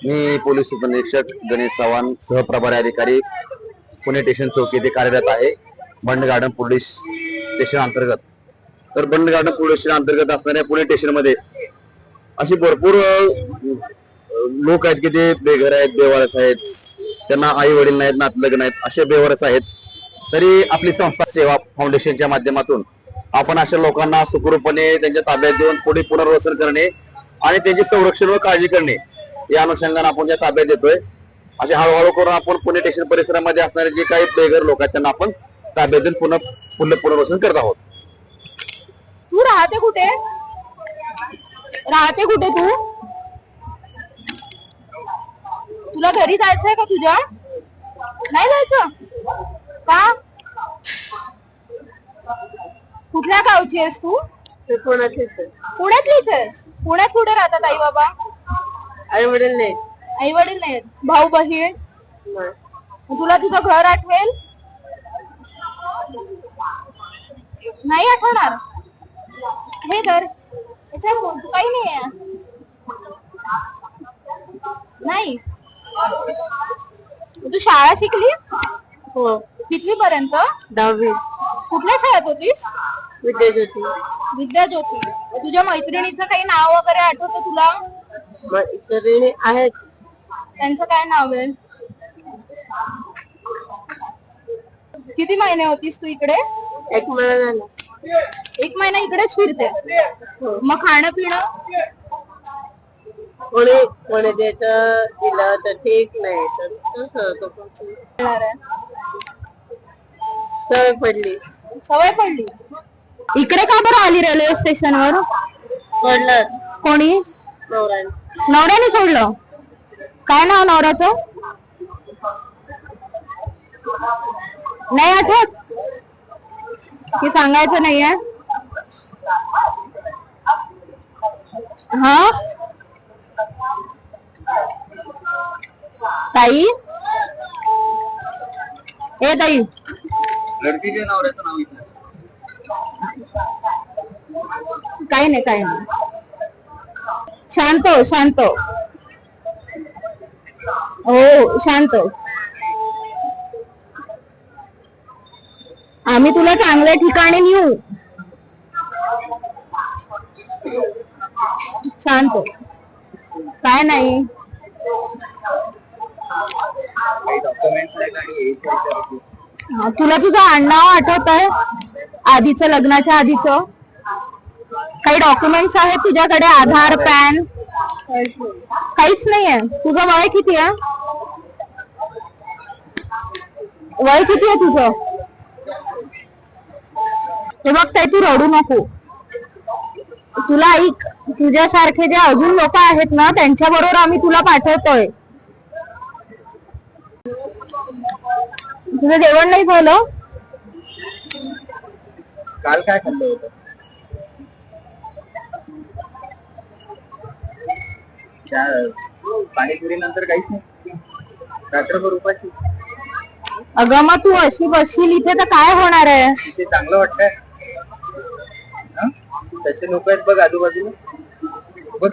मी police उपनिरीक्षक गणेश चव्हाण सहप्रभारी अधिकारी पुणे स्टेशन चौकी येथे कार्यरत आहे बंड गार्डन पोलीस स्टेशन अंतर्गत। तर बंड गार्डन पोलीस स्टेशन अंतर्गत असणाऱ्या पुणे स्टेशन मध्ये अशी भरपूर लोक आहेत की ते बेघर आहेत, बेवारस आहेत, त्यांना आई वडील नाहीत, नातलग नाहीत, असे बेवारस आहेत। तरी आपली संस्था सेवा फाउंडेशनच्या माध्यमातून आपण अशा लोकांना सुखरूपपणे त्यांच्या ताब्यात देऊन पुढे पुनर्वसन करणे आणि त्यांची संरक्षण व काळजी करणे या अनुषंगाने आपण त्या ताब्यात देतोय। असे हळूहळू करून आपण पुणे स्टेशन परिसरामध्ये असणारे जे काही बेघर लोक आहेत त्यांना आपण ताब्यात देऊन पुनर्वसन करत आहोत। तू राहते कुठे? तू? तुला घरी जायचंय का तुझ्या? नाही जायचं का? कुठल्या गावची आहेस तू? पुण्यातलीच आहेस? पुण्यात कुठे राहतात आई बाबा? आई वडील नाही। आई वडील नाहीत, भाऊ बहीण? तुला तुझं घर आठवेल? नाही आठवणार? हे तर याच्यात बोलतो काही नाही नाही। तू शाळा शिकली? हो, कितवी पर्यंत? 10वी कुठल्या शाळेत होतीस? विद्याज्योती। विद्याज्योती। तुझ्या मैत्रिणीचं काही नाव वगैरे आठवतं तुला? मैत्रिणी आहेत। त्यांचं काय नाव आहे? किती महिने होतीस तू इकडे? 1 महिना झाला। 1 महिना इकडेच फिरते? मग खाणं पिणं? कोणी देतं दिलं तर ठीक, नाही तर सवय पडली। इकडे का बरं आली रेल्वे स्टेशनवर? पडलं कोणी? नवऱ्याने सोडलं? काय नाव नवऱ्याचं? नाही आठवत की सांगायचं नाहीये? हा ताई, ए ताई, लडकीच्या नवऱ्याचं नाव विचार। काही नाही। शांत हो, शांत। आम्ही तुला चांगल्या ठिकाणी नेऊ। शांत, काय नाही। तुला तुझं आडनाव आठवतंय? आधीचं, लग्नाच्या आधीचं काही डॉक्युमेंट्स आहेत तुझ्याकडे? आधार, पॅन? काहीच नाहीये? तुझं वय किती आहे? तुझं? हे बघ ताई, तू रडू नको। तुला ऐक, तुझ्यासारखे जे अजून लोक आहेत ना त्यांच्या बरोबर आम्ही तुला पाठवतोय। तुझं जेवण नाही झालं? काल काय खाल्लं होतं? पाणीपुरी नंतर काहीच नाही? रात्रभर उपाशी? अगं मग तू अशी बसशील इथे तर काय होणार आहे? तिथे चांगलं वाटतंय? तसे लोक आहेत बघ आजूबाजूला, बघ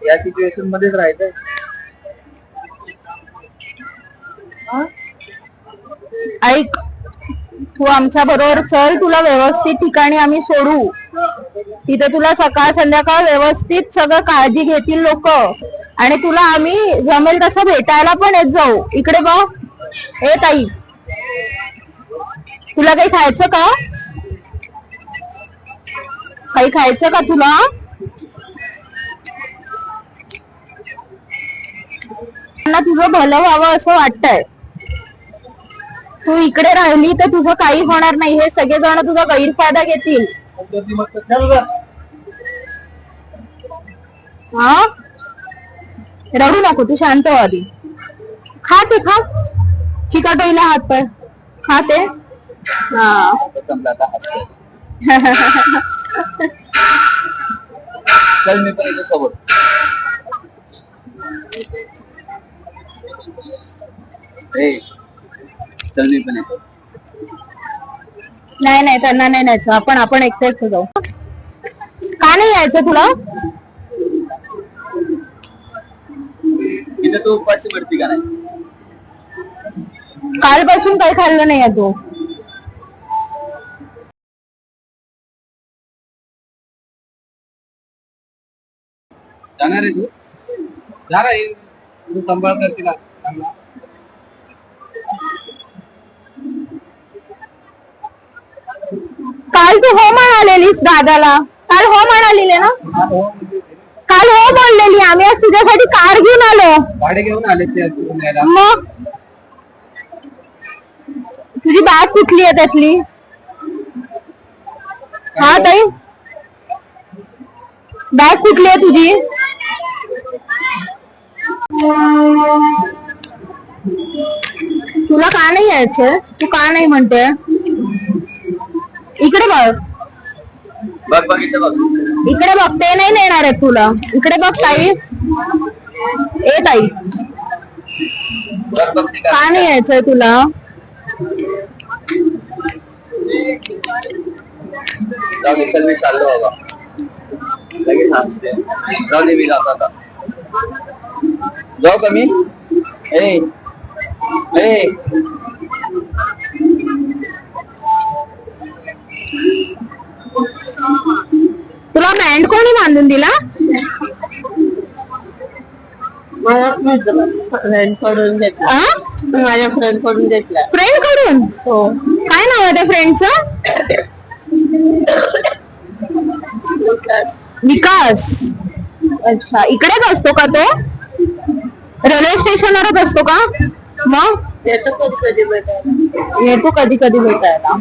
या सिच्युएशन मध्येच राहायचंय। ऐक, तू आमच्या बरोबर चल, तुला व्यवस्थित ठिकाणी आम्ही सोडू। तिथे तुला सकाळ संध्याकाळ व्यवस्थित सगळं काळजी घेतील लोक आणि तुला आम्ही जमेल तसं भेटायला पण येत जाऊ। इकडे बघ, ए ताई, तुला काही खायचं का? तुला? तुझं भलं व्हावं असं वाटतंय। तू इकडे राहिली तर तुझं काही होणार नाही, हे सगळेजण तुझा गैरफायदा घेतील। हा, रडू नको, तू शांत हो आधी। खा चिकटोईला हात पाय खाते। हा चल मी पण येतो सोबत। चल मी पण येतो। नाही नाही त्यांना नाही न्यायचं, आपण आपण एकटं एकटं जाऊ. का नाही यायचं तुला? तिथे तू उपाशी पडती का नाही? कालपासून काही खाल्लं नाही तू. जाणार आहे तू? जाणार आहे तू, सांभाळ कर तिला. काल तू हो म्हणालेलीस दादाला, काल हो म्हणालेली ना, काल हो बोललेली. आम्ही आज तुझ्यासाठी कार घेऊन आलो. भाडे घेऊन आले ते पुण्याला. मग तुझी बॅग कुठली आहे त्यातली? हा ताई, बॅग कुठली आहे तुझी? तुला का नाही यायचं? तू का नाही म्हणते? इकडे बघ, बघ बघ इथे बघ. इकडे बघ, ते नाही नेणार आहे तुला. इकडे बघ ताई, ए ताई, बघ बघ ती का नाही यायचंय तुला? जाऊ दे, चल मी चाललो बाबा. लगेच हसते. जाऊ दे, मी जातो आता. जाऊ का मी? ए ए तुला बँड कोणी बांधून दिला? फ्रेंड कडून घेतला. आ? माझ्या फ्रेंड कडून घेतला. फ्रेंड कडून? हो. काय नाव आहे त्या फ्रेंडचं? विकास. विकास. अच्छा, इकडेच असतो का तो? रेल्वे स्टेशनवरच असतो का? मग येतो कधी कधी भेटायला. येतो कधी कधी भेटायला.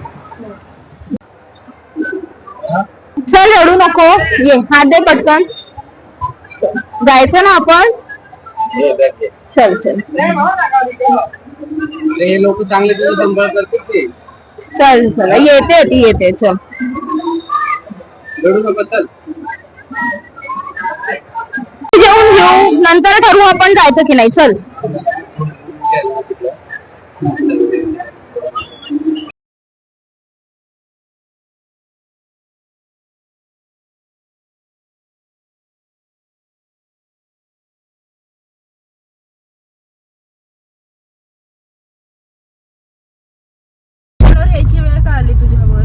चल रडू नको, ये हात दे पटकन. जायचं ना आपण? हे बघ हे. चल चल हे लोक चांगले तुझं सांभाळ करतील की. चल चल, येते ती येते. चल रडू नको, चल. जेवून घेऊ, नंतर ठरवू आपण जायचं की नाही. चल. ह्याची वेळ का आली तुझ्यावर?